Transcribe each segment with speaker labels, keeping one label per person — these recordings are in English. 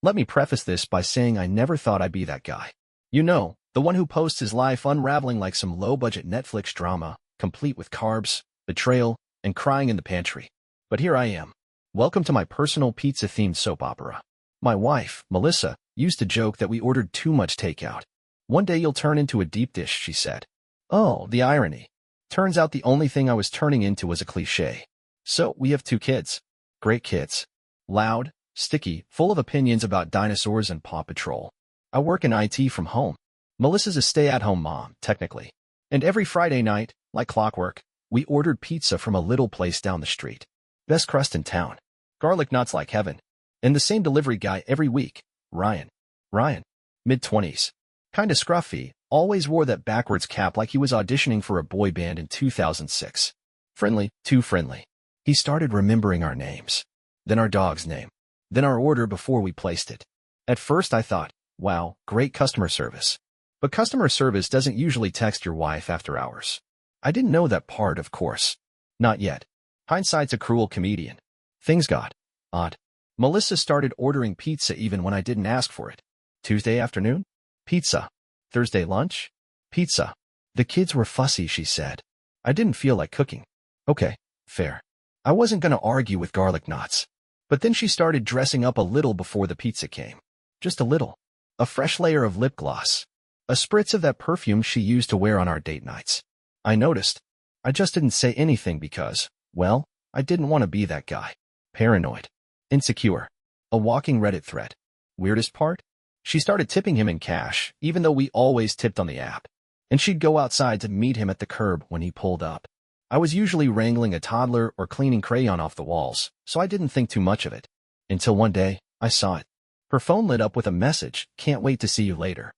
Speaker 1: Let me preface this by saying I never thought I'd be that guy. You know, the one who posts his life unraveling like some low-budget Netflix drama, complete with carbs, betrayal, and crying in the pantry. But here I am. Welcome to my personal pizza-themed soap opera. My wife, Melissa, used to joke that we ordered too much takeout. One day you'll turn into a deep dish, she said. Oh, the irony. Turns out the only thing I was turning into was a cliché. So, we have 2 kids. Great kids. Loud, sticky, full of opinions about dinosaurs and Paw Patrol. I work in IT from home. Melissa's a stay-at-home mom, technically. And every Friday night, like clockwork, we ordered pizza from a little place down the street. Best crust in town. Garlic knots like heaven. And the same delivery guy every week, Ryan. Ryan. Mid-20s. Kinda scruffy, always wore that backwards cap like he was auditioning for a boy band in 2006. Friendly, too friendly. He started remembering our names. Then our dog's name. Then our order before we placed it. At first I thought, wow, great customer service. But customer service doesn't usually text your wife after hours. I didn't know that part, of course. Not yet. Hindsight's a cruel comedian. Things got odd. Melissa started ordering pizza even when I didn't ask for it. Tuesday afternoon? Pizza. Thursday lunch? Pizza. The kids were fussy, she said. I didn't feel like cooking. Okay, fair. I wasn't gonna argue with garlic knots. But then she started dressing up a little before the pizza came. Just a little. A fresh layer of lip gloss. A spritz of that perfume she used to wear on our date nights. I noticed. I just didn't say anything because, well, I didn't want to be that guy. Paranoid. Insecure. A walking Reddit thread. Weirdest part? She started tipping him in cash, even though we always tipped on the app. And she'd go outside to meet him at the curb when he pulled up. I was usually wrangling a toddler or cleaning crayon off the walls, so I didn't think too much of it. Until one day, I saw it. Her phone lit up with a message, "Can't wait to see you later."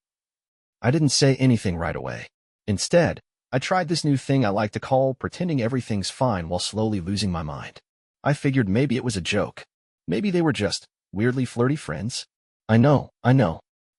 Speaker 1: I didn't say anything right away. Instead, I tried this new thing I like to call pretending everything's fine while slowly losing my mind. I figured maybe it was a joke. Maybe they were just weirdly flirty friends. I know.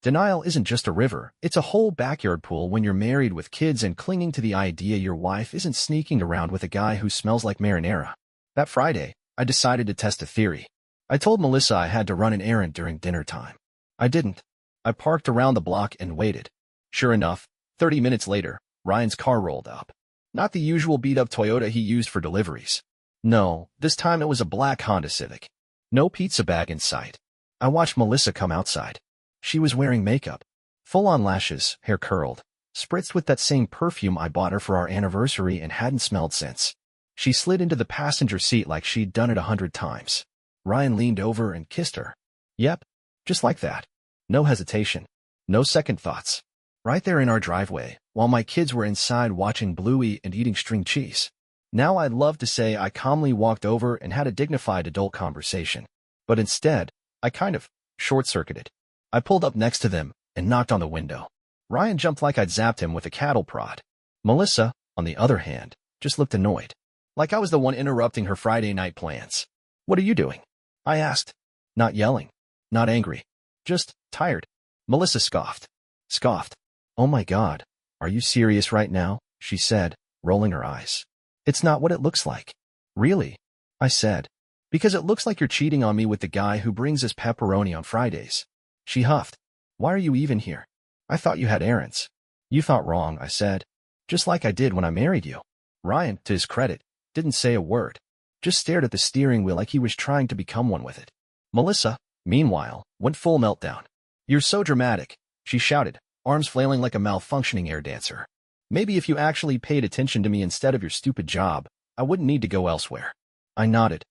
Speaker 1: Denial isn't just a river, it's a whole backyard pool when you're married with kids and clinging to the idea your wife isn't sneaking around with a guy who smells like marinara. That Friday, I decided to test a theory. I told Melissa I had to run an errand during dinner time. I didn't. I parked around the block and waited. Sure enough, 30 minutes later, Ryan's car rolled up. Not the usual beat-up Toyota he used for deliveries. No, this time it was a black Honda Civic. No pizza bag in sight. I watched Melissa come outside. She was wearing makeup. Full-on lashes, hair curled, spritzed with that same perfume I bought her for our anniversary and hadn't smelled since. She slid into the passenger seat like she'd done it 100 times. Ryan leaned over and kissed her. Yep, just like that. No hesitation. No second thoughts. Right there in our driveway, while my kids were inside watching Bluey and eating string cheese. Now I'd love to say I calmly walked over and had a dignified adult conversation. But instead, I kind of short-circuited. I pulled up next to them and knocked on the window. Ryan jumped like I'd zapped him with a cattle prod. Melissa, on the other hand, just looked annoyed. Like I was the one interrupting her Friday night plans. What are you doing? I asked. Not yelling. Not angry. Just tired. Melissa scoffed. Oh my God, are you serious right now? She said, rolling her eyes. It's not what it looks like. Really? I said. Because it looks like you're cheating on me with the guy who brings us pepperoni on Fridays. She huffed. Why are you even here? I thought you had errands. You thought wrong, I said. Just like I did when I married you. Ryan, to his credit, didn't say a word. Just stared at the steering wheel like he was trying to become one with it. Melissa, meanwhile, went full meltdown. You're so dramatic, she shouted, arms flailing like a malfunctioning air dancer. Maybe if you actually paid attention to me instead of your stupid job, I wouldn't need to go elsewhere. I nodded.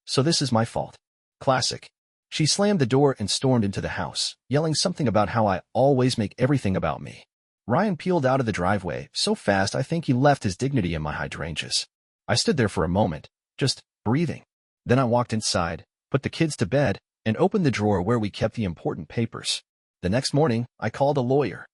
Speaker 1: So this is my fault. Classic. She slammed the door and stormed into the house, yelling something about how I always make everything about me. Ryan peeled out of the driveway so fast I think he left his dignity in my hydrangeas. I stood there for a moment, just breathing. Then I walked inside, put the kids to bed, and opened the drawer where we kept the important papers. The next morning, I called a lawyer.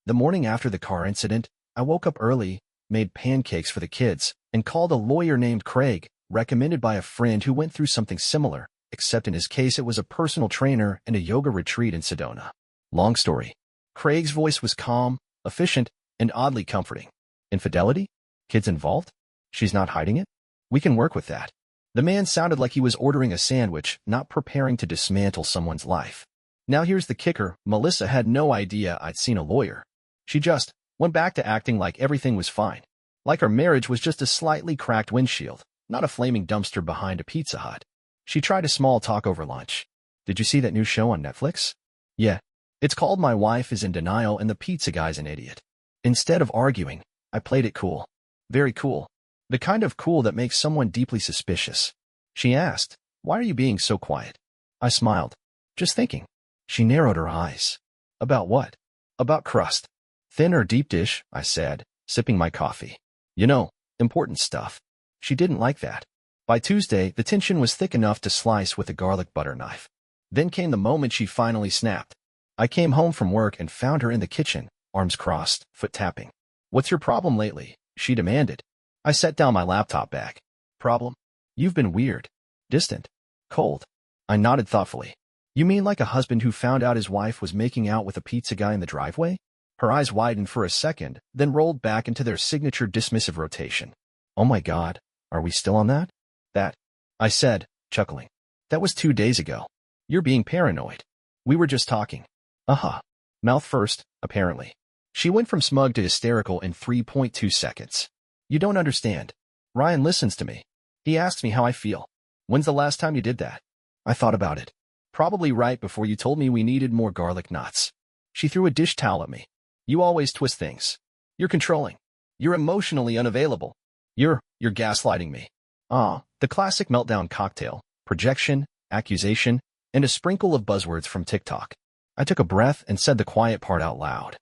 Speaker 1: The morning after the car incident, I woke up early, made pancakes for the kids, and called a lawyer named Craig, recommended by a friend who went through something similar, except in his case it was a personal trainer and a yoga retreat in Sedona. Long story. Craig's voice was calm, efficient, and oddly comforting. Infidelity? Kids involved? She's not hiding it? We can work with that. The man sounded like he was ordering a sandwich, not preparing to dismantle someone's life. Now here's the kicker. Melissa had no idea I'd seen a lawyer. She just went back to acting like everything was fine. Like our marriage was just a slightly cracked windshield, not a flaming dumpster behind a Pizza Hut. She tried a small talk over lunch. Did you see that new show on Netflix? Yeah. It's called My Wife is in Denial and the Pizza Guy's an Idiot. Instead of arguing, I played it cool. Very cool. The kind of cool that makes someone deeply suspicious. She asked, "Why are you being so quiet?" I smiled. Just thinking. She narrowed her eyes. About what? About crust. Thin or deep dish, I said, sipping my coffee. You know, important stuff. She didn't like that. By Tuesday, the tension was thick enough to slice with a garlic butter knife. Then came the moment she finally snapped. I came home from work and found her in the kitchen, arms crossed, foot tapping. "What's your problem lately?" she demanded. I set down my laptop bag. "Problem? You've been weird. Distant. Cold." I nodded thoughtfully. "You mean like a husband who found out his wife was making out with a pizza guy in the driveway?" Her eyes widened for a second, then rolled back into their signature dismissive rotation. "Oh my God, are we still on that?" "That," I said, chuckling. "That was 2 days ago. You're being paranoid. We were just talking." Uh-huh. Mouth first, apparently. She went from smug to hysterical in 3.2 seconds. "You don't understand. Ryan listens to me. He asks me how I feel. When's the last time you did that?" I thought about it. "Probably right before you told me we needed more garlic knots." She threw a dish towel at me. "You always twist things. You're controlling. You're emotionally unavailable. You're gaslighting me." The classic meltdown cocktail: projection, accusation, and a sprinkle of buzzwords from TikTok. I took a breath and said the quiet part out loud.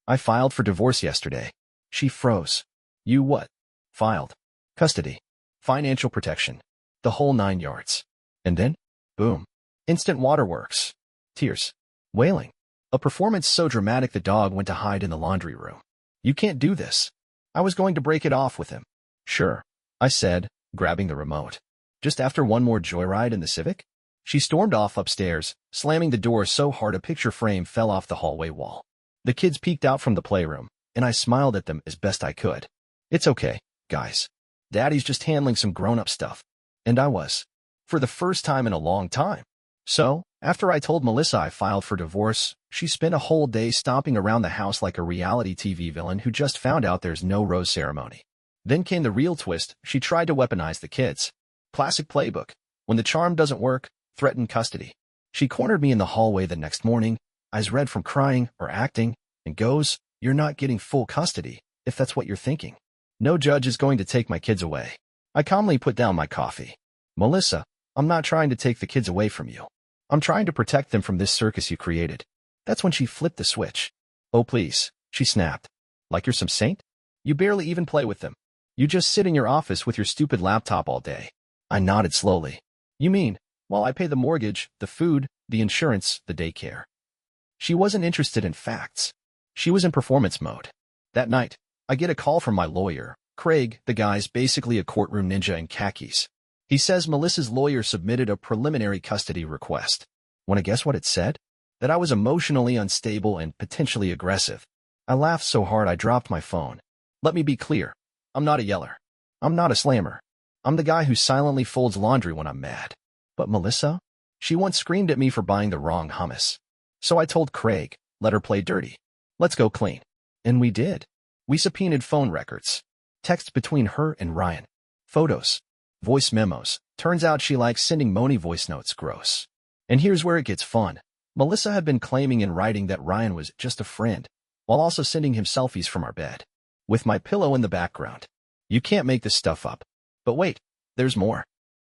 Speaker 1: "I filed for divorce yesterday." She froze. "You what?" "Filed. Custody. Financial protection. The whole 9 yards." And then, boom. Instant waterworks. Tears. Wailing. A performance so dramatic the dog went to hide in the laundry room. "You can't do this." I was going to break it off with him. "Sure," I said, grabbing the remote. "Just after one more joyride in the Civic?" She stormed off upstairs, slamming the door so hard a picture frame fell off the hallway wall. The kids peeked out from the playroom, and I smiled at them as best I could. "It's okay, guys. Daddy's just handling some grown-up stuff." And I was. For the first time in a long time. So, after I told Melissa I filed for divorce, she spent a whole day stomping around the house like a reality TV villain who just found out there's no rose ceremony. Then came the real twist. She tried to weaponize the kids. Classic playbook. When the charm doesn't work, threaten custody. She cornered me in the hallway the next morning, eyes red from crying or acting, and goes, "You're not getting full custody, if that's what you're thinking. No judge is going to take my kids away." I calmly put down my coffee. "Melissa, I'm not trying to take the kids away from you. I'm trying to protect them from this circus you created." That's when she flipped the switch. "Oh please," she snapped. "Like you're some saint? You barely even play with them. You just sit in your office with your stupid laptop all day." I nodded slowly. "You mean, while I pay the mortgage, the food, the insurance, the daycare?" She wasn't interested in facts. She was in performance mode. That night, I get a call from my lawyer, Craig. The guy's basically a courtroom ninja in khakis. He says Melissa's lawyer submitted a preliminary custody request. Want to guess what it said? That I was emotionally unstable and potentially aggressive. I laughed so hard I dropped my phone. Let me be clear. I'm not a yeller. I'm not a slammer. I'm the guy who silently folds laundry when I'm mad. But Melissa? She once screamed at me for buying the wrong hummus. So I told Craig, let her play dirty. Let's go clean. And we did. We subpoenaed phone records. Texts between her and Ryan. Photos. Voice memos. Turns out she likes sending moany voice notes. Gross. And here's where it gets fun. Melissa had been claiming in writing that Ryan was just a friend, while also sending him selfies from our bed. With my pillow in the background. You can't make this stuff up. But wait, there's more.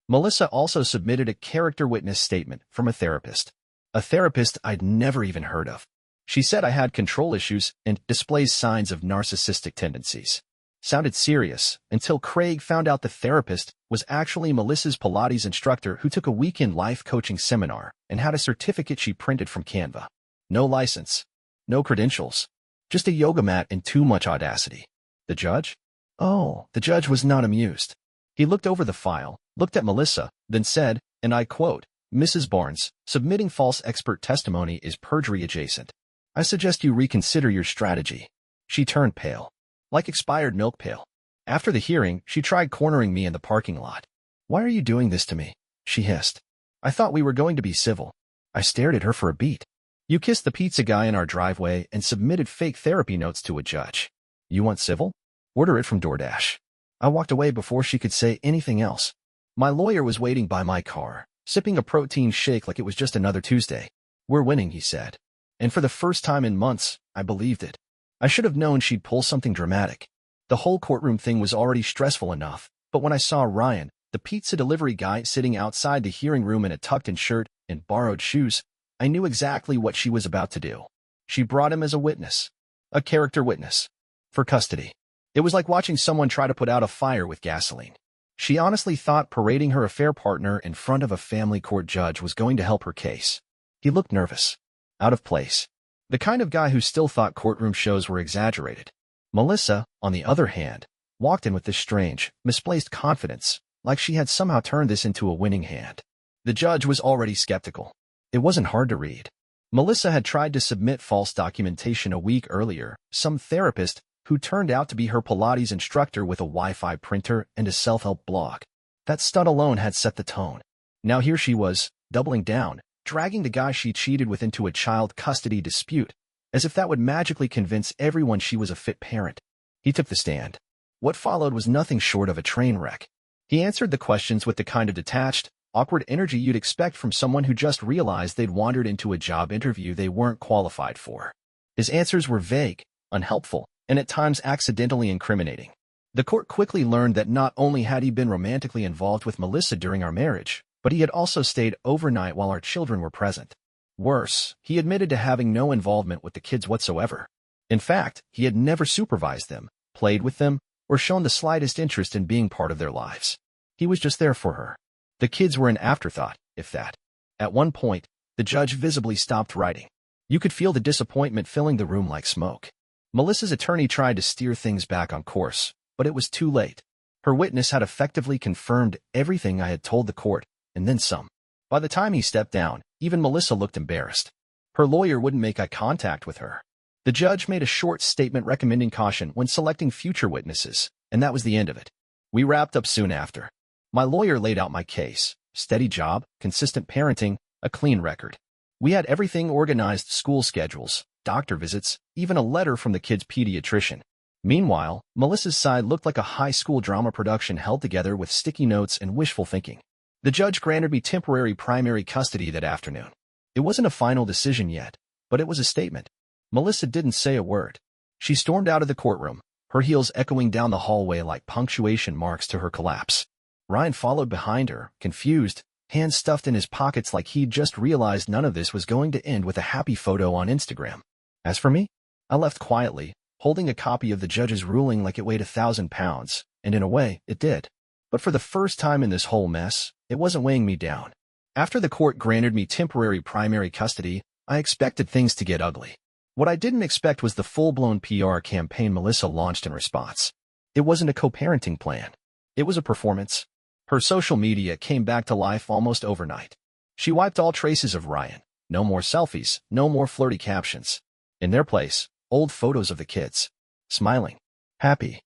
Speaker 1: Melissa also submitted a character witness statement from a therapist. A therapist I'd never even heard of. She said I had control issues and displays signs of narcissistic tendencies. Sounded serious until Craig found out the therapist was actually Melissa's Pilates instructor who took a weekend life coaching seminar and had a certificate she printed from Canva. No license. No credentials. Just a yoga mat and too much audacity. The judge? Oh, the judge was not amused. He looked over the file, looked at Melissa, then said, and I quote, "Mrs. Barnes, submitting false expert testimony is perjury adjacent. I suggest you reconsider your strategy." She turned pale. Like expired milk pail. After the hearing, she tried cornering me in the parking lot. "Why are you doing this to me?" she hissed. "I thought we were going to be civil." I stared at her for a beat. "You kissed the pizza guy in our driveway and submitted fake therapy notes to a judge. You want civil? Order it from DoorDash." I walked away before she could say anything else. My lawyer was waiting by my car, sipping a protein shake like it was just another Tuesday. "We're winning," he said. And for the first time in months, I believed it. I should have known she'd pull something dramatic. The whole courtroom thing was already stressful enough, but when I saw Ryan, the pizza delivery guy, sitting outside the hearing room in a tucked-in shirt and borrowed shoes, I knew exactly what she was about to do. She brought him as a witness. A character witness. For custody. It was like watching someone try to put out a fire with gasoline. She honestly thought parading her affair partner in front of a family court judge was going to help her case. He looked nervous. Out of place. The kind of guy who still thought courtroom shows were exaggerated. Melissa, on the other hand, walked in with this strange, misplaced confidence, like she had somehow turned this into a winning hand. The judge was already skeptical. It wasn't hard to read. Melissa had tried to submit false documentation a week earlier, some therapist who turned out to be her Pilates instructor with a Wi-Fi printer and a self-help blog. That stunt alone had set the tone. Now here she was, doubling down, dragging the guy she cheated with into a child custody dispute, as if that would magically convince everyone she was a fit parent. He took the stand. What followed was nothing short of a train wreck. He answered the questions with the kind of detached, awkward energy you'd expect from someone who just realized they'd wandered into a job interview they weren't qualified for. His answers were vague, unhelpful, and at times accidentally incriminating. The court quickly learned that not only had he been romantically involved with Melissa during our marriage, but he had also stayed overnight while our children were present. Worse, he admitted to having no involvement with the kids whatsoever. In fact, he had never supervised them, played with them, or shown the slightest interest in being part of their lives. He was just there for her. The kids were an afterthought, if that. At one point, the judge visibly stopped writing. You could feel the disappointment filling the room like smoke. Melissa's attorney tried to steer things back on course, but it was too late. Her witness had effectively confirmed everything I had told the court, and then some. By the time he stepped down, even Melissa looked embarrassed. Her lawyer wouldn't make eye contact with her. The judge made a short statement recommending caution when selecting future witnesses, and that was the end of it. We wrapped up soon after. My lawyer laid out my case: steady job, consistent parenting, a clean record. We had everything organized: school schedules, doctor visits, even a letter from the kid's pediatrician. Meanwhile, Melissa's side looked like a high school drama production held together with sticky notes and wishful thinking. The judge granted me temporary primary custody that afternoon. It wasn't a final decision yet, but it was a statement. Melissa didn't say a word. She stormed out of the courtroom, her heels echoing down the hallway like punctuation marks to her collapse. Ryan followed behind her, confused, hands stuffed in his pockets like he'd just realized none of this was going to end with a happy photo on Instagram. As for me, I left quietly, holding a copy of the judge's ruling like it weighed 1,000 pounds, and in a way, it did. But for the first time in this whole mess, it wasn't weighing me down. After the court granted me temporary primary custody, I expected things to get ugly. What I didn't expect was the full-blown PR campaign Melissa launched in response. It wasn't a co-parenting plan. It was a performance. Her social media came back to life almost overnight. She wiped all traces of Ryan. No more selfies, no more flirty captions. In their place, old photos of the kids. Smiling. Happy.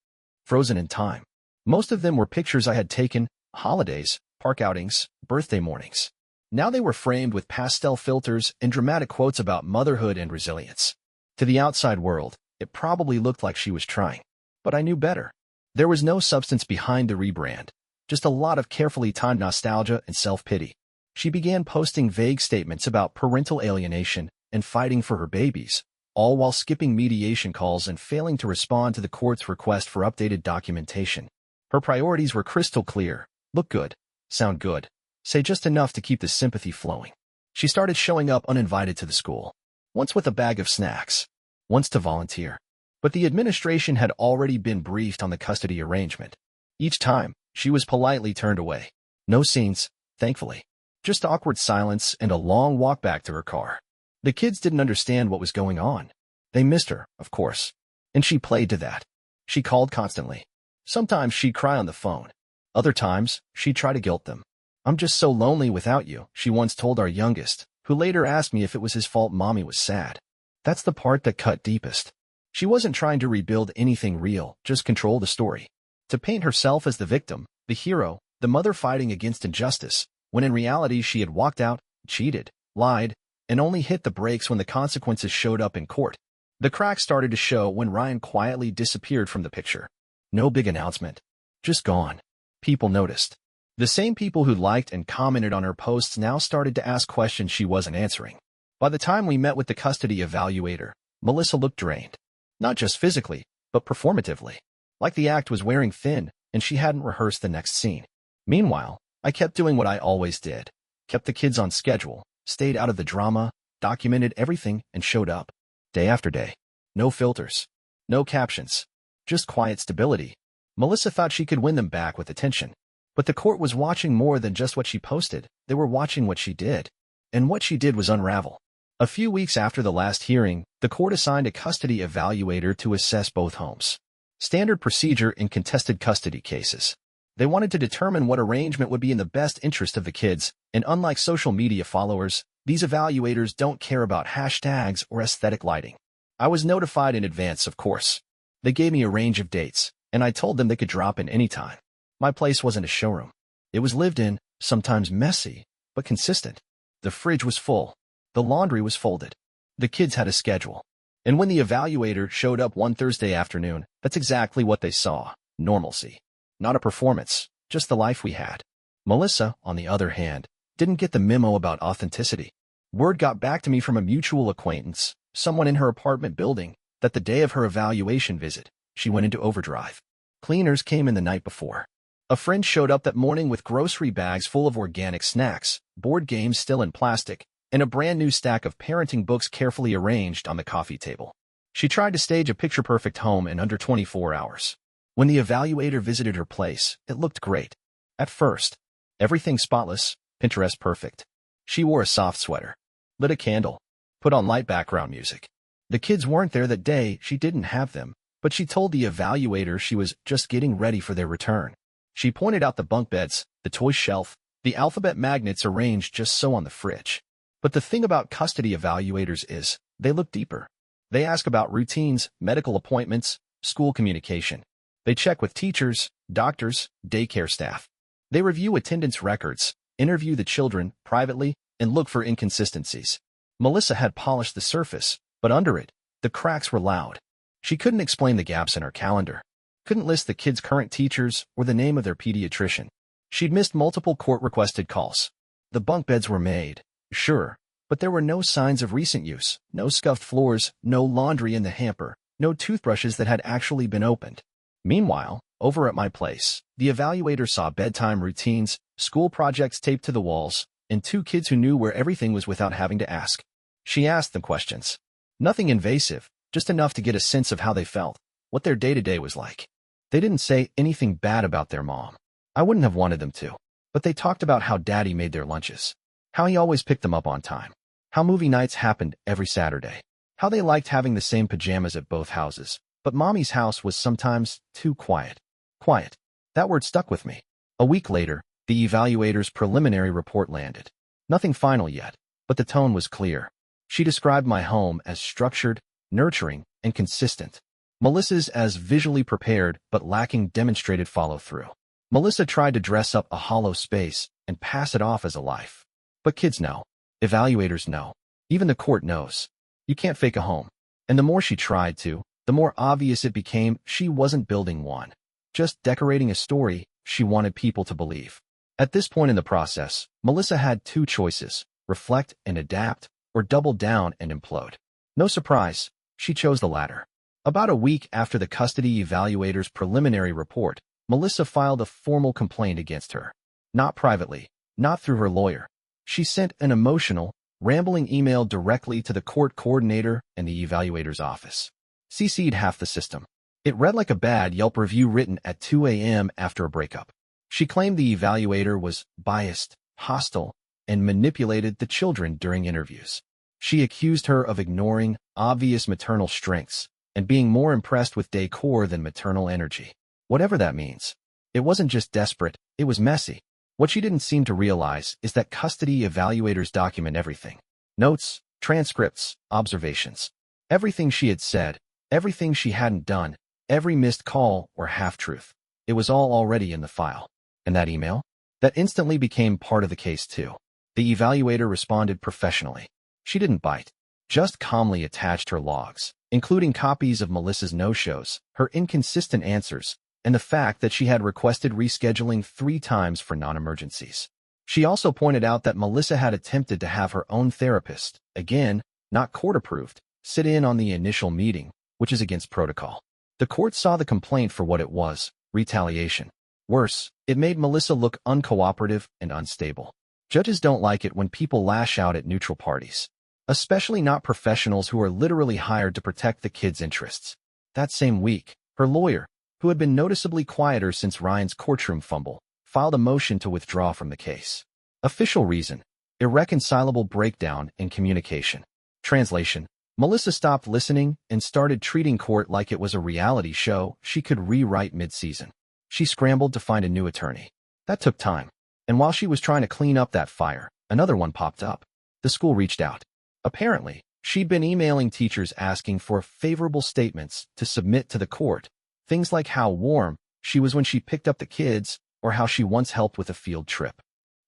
Speaker 1: Frozen in time. Most of them were pictures I had taken, holidays, park outings, birthday mornings. Now they were framed with pastel filters and dramatic quotes about motherhood and resilience. To the outside world, it probably looked like she was trying. But I knew better. There was no substance behind the rebrand, just a lot of carefully timed nostalgia and self-pity. She began posting vague statements about parental alienation and fighting for her babies, all while skipping mediation calls and failing to respond to the court's request for updated documentation. Her priorities were crystal clear: look good, sound good, say just enough to keep the sympathy flowing. She started showing up uninvited to the school, once with a bag of snacks, once to volunteer. But the administration had already been briefed on the custody arrangement. Each time, she was politely turned away. No scenes, thankfully. Just awkward silence and a long walk back to her car. The kids didn't understand what was going on. They missed her, of course. And she played to that. She called constantly. Sometimes she'd cry on the phone. Other times, she'd try to guilt them. "I'm just so lonely without you," she once told our youngest, who later asked me if it was his fault Mommy was sad. That's the part that cut deepest. She wasn't trying to rebuild anything real, just control the story. To paint herself as the victim, the hero, the mother fighting against injustice, when in reality she had walked out, cheated, lied, and only hit the brakes when the consequences showed up in court. The cracks started to show when Ryan quietly disappeared from the picture. No big announcement. Just gone. People noticed. The same people who liked and commented on her posts now started to ask questions she wasn't answering. By the time we met with the custody evaluator, Melissa looked drained. Not just physically, but performatively. Like the act was wearing thin, and she hadn't rehearsed the next scene. Meanwhile, I kept doing what I always did. Kept the kids on schedule, stayed out of the drama, documented everything, and showed up. Day after day. No filters. No captions. Just quiet stability. Melissa thought she could win them back with attention. But the court was watching more than just what she posted. They were watching what she did. And what she did was unravel. A few weeks after the last hearing, the court assigned a custody evaluator to assess both homes. Standard procedure in contested custody cases. They wanted to determine what arrangement would be in the best interest of the kids, and unlike social media followers, these evaluators don't care about hashtags or aesthetic lighting. I was notified in advance, of course. They gave me a range of dates, and I told them they could drop in anytime. My place wasn't a showroom. It was lived in, sometimes messy, but consistent. The fridge was full. The laundry was folded. The kids had a schedule. And when the evaluator showed up one Thursday afternoon, that's exactly what they saw. Normalcy. Not a performance, just the life we had. Melissa, on the other hand, didn't get the memo about authenticity. Word got back to me from a mutual acquaintance, someone in her apartment building, that the day of her evaluation visit, she went into overdrive. Cleaners came in the night before. A friend showed up that morning with grocery bags full of organic snacks, board games still in plastic, and a brand new stack of parenting books carefully arranged on the coffee table. She tried to stage a picture-perfect home in under 24 hours. When the evaluator visited her place, it looked great. At first, everything spotless, Pinterest perfect. She wore a soft sweater, lit a candle, put on light background music. The kids weren't there that day, she didn't have them, but she told the evaluator she was just getting ready for their return. She pointed out the bunk beds, the toy shelf, the alphabet magnets arranged just so on the fridge. But the thing about custody evaluators is, they look deeper. They ask about routines, medical appointments, school communication. They check with teachers, doctors, daycare staff. They review attendance records, interview the children privately, and look for inconsistencies. Melissa had polished the surface, but under it, the cracks were loud. She couldn't explain the gaps in her calendar. Couldn't list the kids' current teachers or the name of their pediatrician. She'd missed multiple court-requested calls. The bunk beds were made, sure, but there were no signs of recent use, no scuffed floors, no laundry in the hamper, no toothbrushes that had actually been opened. Meanwhile, over at my place, the evaluator saw bedtime routines, school projects taped to the walls, and two kids who knew where everything was without having to ask. She asked them questions. Nothing invasive, just enough to get a sense of how they felt, what their day-to-day was like. They didn't say anything bad about their mom. I wouldn't have wanted them to. But they talked about how Daddy made their lunches, how he always picked them up on time, how movie nights happened every Saturday, how they liked having the same pajamas at both houses, but Mommy's house was sometimes too quiet. Quiet. That word stuck with me. A week later, the evaluator's preliminary report landed. Nothing final yet, but the tone was clear. She described my home as structured, nurturing, and consistent. Melissa's as visually prepared but lacking demonstrated follow-through. Melissa tried to dress up a hollow space and pass it off as a life. But kids know. Evaluators know. Even the court knows. You can't fake a home. And the more she tried to, the more obvious it became she wasn't building one. Just decorating a story she wanted people to believe. At this point in the process, Melissa had two choices: reflect and adapt, or double down and implode. No surprise, she chose the latter. About a week after the custody evaluator's preliminary report, Melissa filed a formal complaint against her. Not privately, not through her lawyer. She sent an emotional, rambling email directly to the court coordinator and the evaluator's office. CC'd half the system. It read like a bad Yelp review written at 2 a.m. after a breakup. She claimed the evaluator was biased, hostile, and manipulated the children during interviews. She accused her of ignoring obvious maternal strengths and being more impressed with decor than maternal energy. Whatever that means. It wasn't just desperate, it was messy. What she didn't seem to realize is that custody evaluators document everything. Notes, transcripts, observations. Everything she had said, everything she hadn't done, every missed call or half-truth. It was all already in the file. And that email? That instantly became part of the case too. The evaluator responded professionally. She didn't bite, just calmly attached her logs, including copies of Melissa's no-shows, her inconsistent answers, and the fact that she had requested rescheduling 3 times for non-emergencies. She also pointed out that Melissa had attempted to have her own therapist, again, not court-approved, sit in on the initial meeting, which is against protocol. The court saw the complaint for what it was, retaliation. Worse, it made Melissa look uncooperative and unstable. Judges don't like it when people lash out at neutral parties, especially not professionals who are literally hired to protect the kids' interests. That same week, her lawyer, who had been noticeably quieter since Ryan's courtroom fumble, filed a motion to withdraw from the case. Official reason: irreconcilable breakdown in communication. Translation: Melissa stopped listening and started treating court like it was a reality show she could rewrite mid-season. She scrambled to find a new attorney. That took time. And while she was trying to clean up that fire, another one popped up. The school reached out. Apparently, she'd been emailing teachers asking for favorable statements to submit to the court, things like how warm she was when she picked up the kids or how she once helped with a field trip.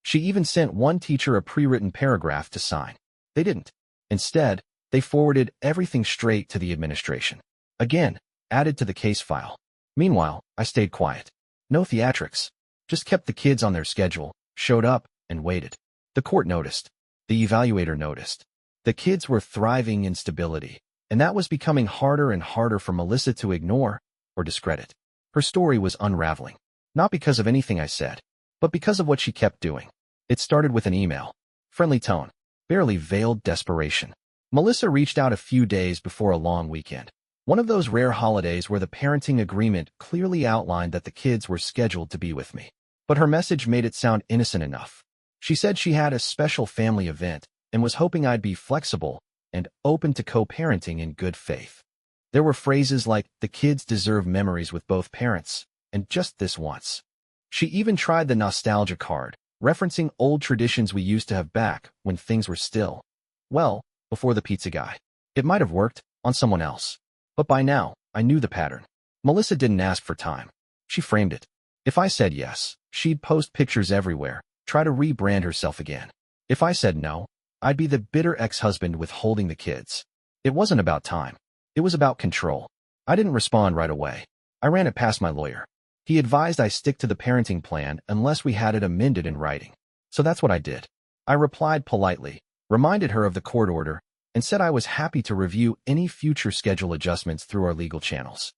Speaker 1: She even sent one teacher a pre-written paragraph to sign. They didn't. Instead, they forwarded everything straight to the administration. Again, added to the case file. Meanwhile, I stayed quiet. No theatrics. Just kept the kids on their schedule, showed up, and waited. The court noticed. The evaluator noticed. The kids were thriving in stability, and that was becoming harder and harder for Melissa to ignore or discredit. Her story was unraveling, not because of anything I said, but because of what she kept doing. It started with an email. Friendly tone. Barely veiled desperation. Melissa reached out a few days before a long weekend. One of those rare holidays where the parenting agreement clearly outlined that the kids were scheduled to be with me. But her message made it sound innocent enough. She said she had a special family event and was hoping I'd be flexible and open to co-parenting in good faith. There were phrases like, the kids deserve memories with both parents, and just this once. She even tried the nostalgia card, referencing old traditions we used to have back when things were still, well, before the pizza guy. It might have worked on someone else. But by now, I knew the pattern. Melissa didn't ask for time. She framed it. If I said yes, she'd post pictures everywhere, try to rebrand herself again. If I said no, I'd be the bitter ex-husband withholding the kids. It wasn't about time. It was about control. I didn't respond right away. I ran it past my lawyer. He advised I stick to the parenting plan unless we had it amended in writing. So that's what I did. I replied politely, reminded her of the court order, and said I was happy to review any future schedule adjustments through our legal channels.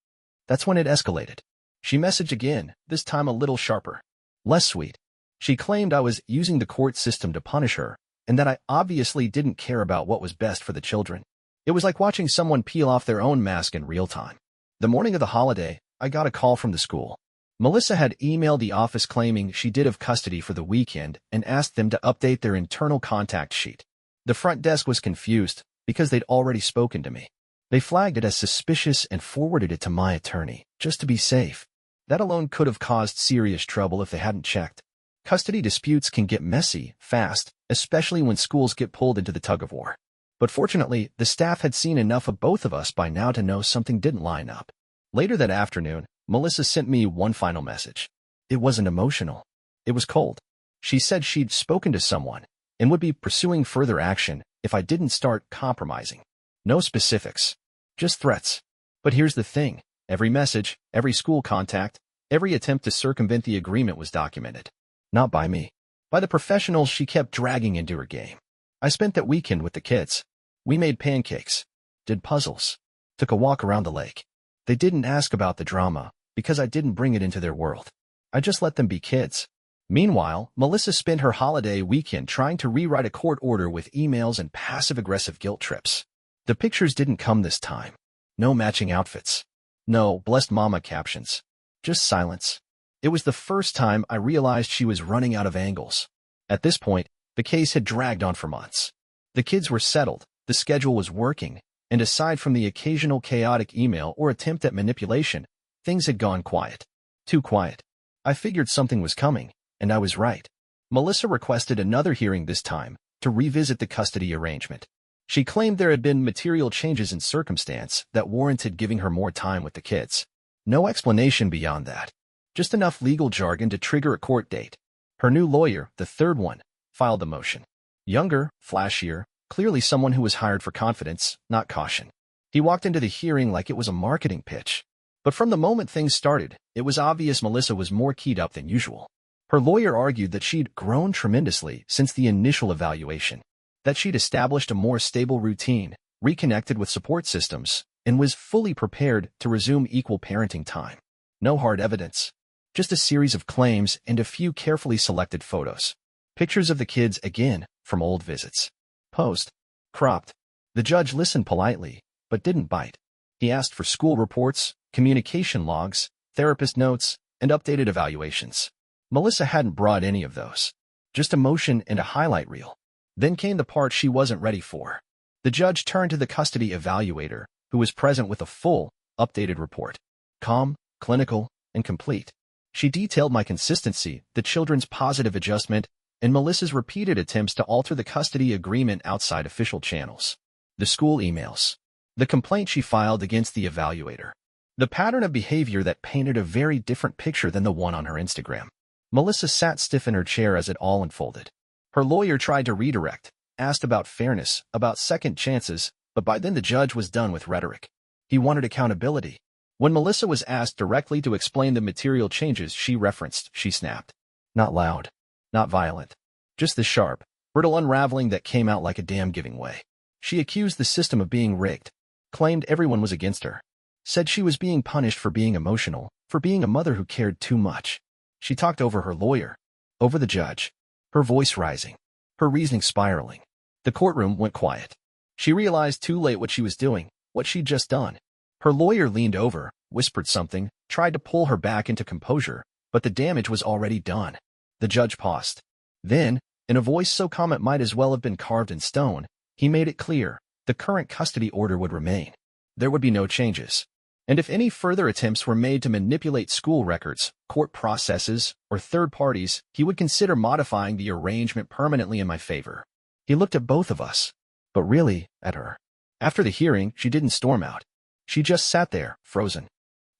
Speaker 1: That's when it escalated. She messaged again, this time a little sharper. Less sweet. She claimed I was using the court system to punish her, and that I obviously didn't care about what was best for the children. It was like watching someone peel off their own mask in real time. The morning of the holiday, I got a call from the school. Melissa had emailed the office claiming she did have custody for the weekend and asked them to update their internal contact sheet. The front desk was confused because they'd already spoken to me. They flagged it as suspicious and forwarded it to my attorney, just to be safe. That alone could have caused serious trouble if they hadn't checked. Custody disputes can get messy, fast, especially when schools get pulled into the tug-of-war. But fortunately, the staff had seen enough of both of us by now to know something didn't line up. Later that afternoon, Melissa sent me one final message. It wasn't emotional. It was cold. She said she'd spoken to someone and would be pursuing further action if I didn't start compromising. No specifics, just threats. But here's the thing. Every message, every school contact, every attempt to circumvent the agreement was documented. Not by me. By the professionals she kept dragging into her game. I spent that weekend with the kids. We made pancakes, did puzzles, took a walk around the lake. They didn't ask about the drama because I didn't bring it into their world. I just let them be kids. Meanwhile, Melissa spent her holiday weekend trying to rewrite a court order with emails and passive-aggressive guilt trips. The pictures didn't come this time. No matching outfits. No blessed mama captions. Just silence. It was the first time I realized she was running out of angles. At this point, the case had dragged on for months. The kids were settled, the schedule was working, and aside from the occasional chaotic email or attempt at manipulation, things had gone quiet. Too quiet. I figured something was coming, and I was right. Melissa requested another hearing this time to revisit the custody arrangement. She claimed there had been material changes in circumstance that warranted giving her more time with the kids. No explanation beyond that. Just enough legal jargon to trigger a court date. Her new lawyer, the third one, filed the motion. Younger, flashier, clearly someone who was hired for confidence, not caution. He walked into the hearing like it was a marketing pitch. But from the moment things started, it was obvious Melissa was more keyed up than usual. Her lawyer argued that she'd grown tremendously since the initial evaluation, that she'd established a more stable routine, reconnected with support systems, and was fully prepared to resume equal parenting time. No hard evidence, just a series of claims and a few carefully selected photos. Pictures of the kids again from old visits. Posed. Cropped. The judge listened politely, but didn't bite. He asked for school reports, communication logs, therapist notes, and updated evaluations. Melissa hadn't brought any of those. Just a motion and a highlight reel. Then came the part she wasn't ready for. The judge turned to the custody evaluator, who was present with a full, updated report. Calm, clinical, and complete. She detailed my consistency, the children's positive adjustment, and Melissa's repeated attempts to alter the custody agreement outside official channels. The school emails. The complaint she filed against the evaluator. The pattern of behavior that painted a very different picture than the one on her Instagram. Melissa sat stiff in her chair as it all unfolded. Her lawyer tried to redirect, asked about fairness, about second chances, but by then the judge was done with rhetoric. He wanted accountability. When Melissa was asked directly to explain the material changes she referenced, she snapped. Not loud. Not violent. Just the sharp, brittle unraveling that came out like a dam giving way. She accused the system of being rigged, claimed everyone was against her, said she was being punished for being emotional, for being a mother who cared too much. She talked over her lawyer, over the judge, her voice rising, her reasoning spiraling. The courtroom went quiet. She realized too late what she was doing, what she'd just done. Her lawyer leaned over, whispered something, tried to pull her back into composure, but the damage was already done. The judge paused. Then, in a voice so calm it might as well have been carved in stone, he made it clear, the current custody order would remain. There would be no changes. And if any further attempts were made to manipulate school records, court processes, or third parties, he would consider modifying the arrangement permanently in my favor. He looked at both of us, but really, at her. After the hearing, she didn't storm out. She just sat there, frozen.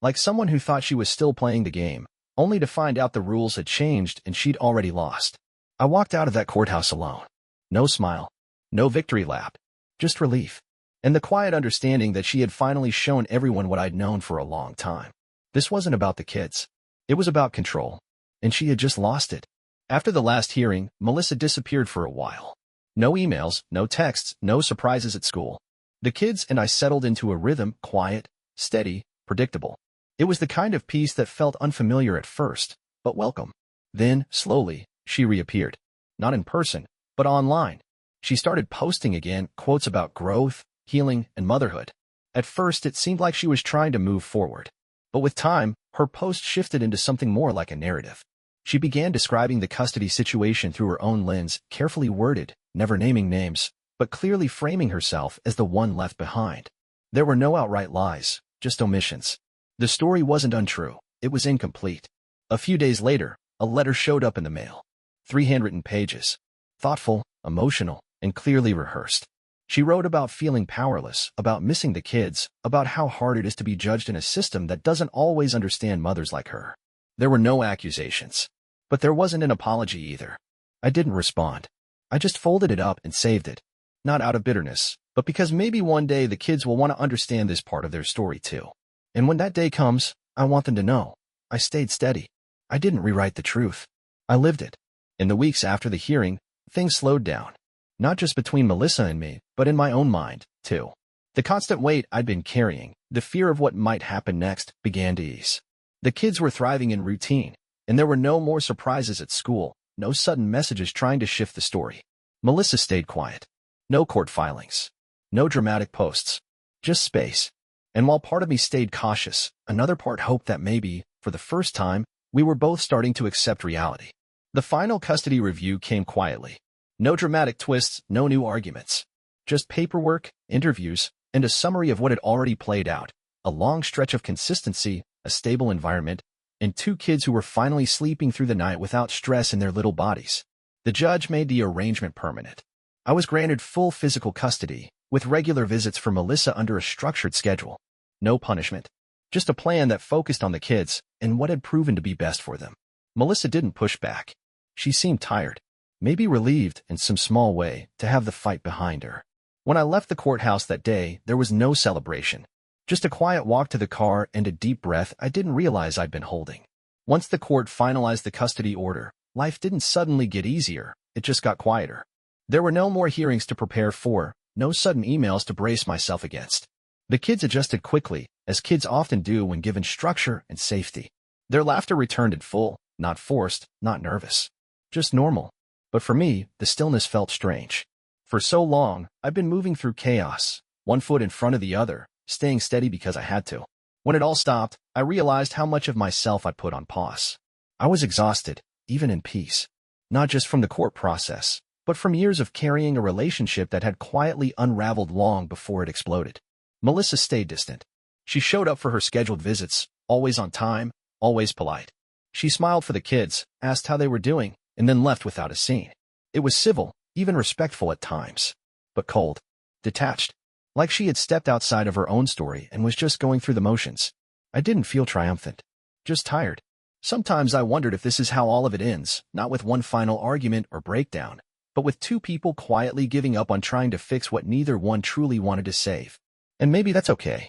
Speaker 1: Like someone who thought she was still playing the game, only to find out the rules had changed and she'd already lost. I walked out of that courthouse alone. No smile. No victory lap. Just relief. And the quiet understanding that she had finally shown everyone what I'd known for a long time. This wasn't about the kids. It was about control. And she had just lost it. After the last hearing, Melissa disappeared for a while. No emails, no texts, no surprises at school. The kids and I settled into a rhythm, quiet, steady, predictable. It was the kind of peace that felt unfamiliar at first, but welcome. Then, slowly, she reappeared. Not in person, but online. She started posting again, quotes about growth, healing, and motherhood. At first, it seemed like she was trying to move forward. But with time, her post shifted into something more like a narrative. She began describing the custody situation through her own lens, carefully worded, never naming names, but clearly framing herself as the one left behind. There were no outright lies, just omissions. The story wasn't untrue, it was incomplete. A few days later, a letter showed up in the mail. 300 pages. Thoughtful, emotional, and clearly rehearsed. She wrote about feeling powerless, about missing the kids, about how hard it is to be judged in a system that doesn't always understand mothers like her. There were no accusations. But there wasn't an apology either. I didn't respond. I just folded it up and saved it. Not out of bitterness, but because maybe one day the kids will want to understand this part of their story too. And when that day comes, I want them to know. I stayed steady. I didn't rewrite the truth. I lived it. In the weeks after the hearing, things slowed down. Not just between Melissa and me, but in my own mind, too. The constant weight I'd been carrying, the fear of what might happen next, began to ease. The kids were thriving in routine, and there were no more surprises at school, no sudden messages trying to shift the story. Melissa stayed quiet. No court filings. No dramatic posts. Just space. And while part of me stayed cautious, another part hoped that maybe, for the first time, we were both starting to accept reality. The final custody review came quietly. No dramatic twists, no new arguments. Just paperwork, interviews, and a summary of what had already played out. A long stretch of consistency, a stable environment, and 2 kids who were finally sleeping through the night without stress in their little bodies. The judge made the arrangement permanent. I was granted full physical custody, with regular visits for Melissa under a structured schedule. No punishment. Just a plan that focused on the kids and what had proven to be best for them. Melissa didn't push back. She seemed tired, maybe relieved in some small way to have the fight behind her. When I left the courthouse that day, there was no celebration. Just a quiet walk to the car and a deep breath I didn't realize I'd been holding. Once the court finalized the custody order, life didn't suddenly get easier, it just got quieter. There were no more hearings to prepare for, no sudden emails to brace myself against. The kids adjusted quickly, as kids often do when given structure and safety. Their laughter returned in full, not forced, not nervous. Just normal. But for me, the stillness felt strange. For so long, I've been moving through chaos, one foot in front of the other, staying steady because I had to. When it all stopped, I realized how much of myself I'd put on pause. I was exhausted, even in peace. Not just from the court process, but from years of carrying a relationship that had quietly unraveled long before it exploded. Melissa stayed distant. She showed up for her scheduled visits, always on time, always polite. She smiled for the kids, asked how they were doing, and then left without a scene. It was civil, even respectful at times, but cold, detached, like she had stepped outside of her own story and was just going through the motions. I didn't feel triumphant, just tired. Sometimes I wondered if this is how all of it ends, not with one final argument or breakdown, but with two people quietly giving up on trying to fix what neither one truly wanted to save. And maybe that's okay.